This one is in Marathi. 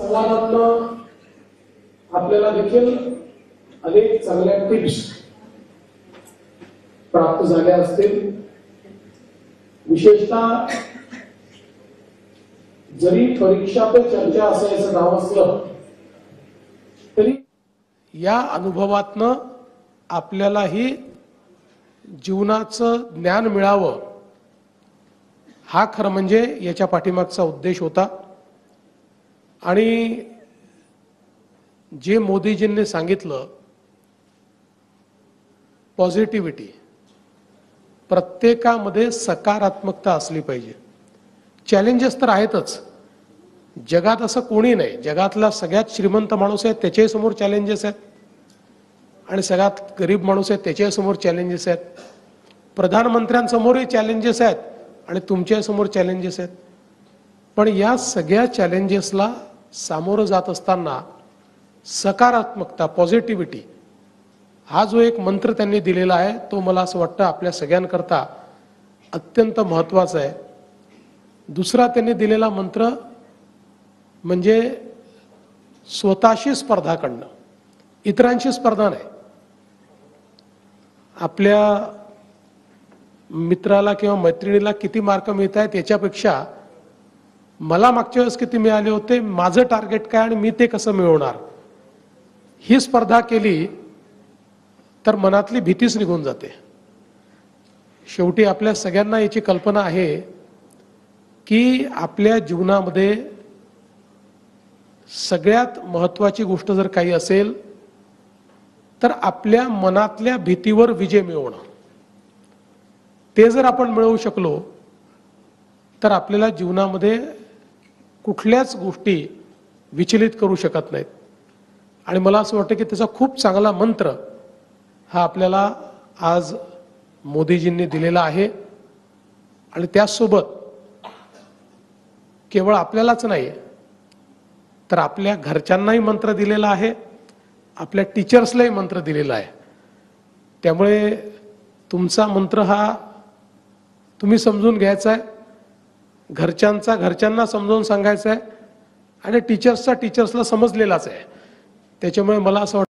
संवादातून आपल्याला देखील अनेक चांगल्या टिप्स प्राप्त झाल्या असतील। विशेषतः जरी परीक्षा पे चर्चा असायचं नाव असलं तरी या अनुभवातनं आपल्यालाही जीवनाचं ज्ञान मिळावं, हा खरं म्हणजे याच्या पाठीमागचा उद्देश होता। आणि जे मोदीजींनी सांगितलं, पॉझिटिव्हिटी, प्रत्येकामध्ये सकारात्मकता असली पाहिजे। चॅलेंजेस तर आहेतच, जगात असं कोणी नाही, जगातला सगळ्यात श्रीमंत माणूस आहे त्याच्याही समोर चॅलेंजेस आहेत, आणि सगळ्यात गरीब माणूस आहे त्याच्याही समोर चॅलेंजेस आहेत, प्रधानमंत्र्यांसमोरही चॅलेंजेस आहेत आणि तुमच्या समोर चॅलेंजेस आहेत। पण या सगळ्या चॅलेंजेसला सामोरं जात असताना सकारात्मकता, पॉझिटिव्हिटी हा जो एक मंत्र त्यांनी दिलेला आहे, तो मला असं वाटतं आपल्या सगळ्यांकरता अत्यंत महत्त्वाचा आहे। दुसरा त्यांनी दिलेला मंत्र म्हणजे स्वतःशी स्पर्धा करणं, इतरांशी स्पर्धा नाही। आपल्या मित्राला किंवा मैत्रिणीला किती मार्क मिळत आहेत याच्यापेक्षा मला मागच्या वेळेस किती मिळाले होते, माझं टार्गेट काय आणि मी ते कसं मिळवणार, ही स्पर्धा केली तर मनातली भीतीच निघून जाते। शेवटी आपल्या सगळ्यांना याची कल्पना आहे की आपल्या जीवनामध्ये सगळ्यात महत्त्वाची गोष्ट जर काही असेल तर आपल्या मनातल्या भीतीवर विजय मिळवणं। ते जर आपण मिळवू शकलो तर आपल्याला जीवनामध्ये कुठल्याच गोष्टी विचलित करू शकत नाहीत। आणि मला असं वाटतं की त्याचा खूप चांगला मंत्र हा आपल्याला आज मोदीजींनी दिलेला आहे। आणि त्याचसोबत केवळ आपल्यालाच नाही तर आपल्या घरच्यांनाही मंत्र दिलेला आहे, आपल्या टीचर्सलाही मंत्र दिलेला आहे। त्यामुळे तुमचा मंत्र हा तुम्ही समजून घ्यायचा आहे, घरच्यांचा घरच्यांना समजावून सांगायचा आहे, आणि टीचर्सचा टीचर्सला समजलेलाच आहे। त्याच्यामुळे मला असं वाटतं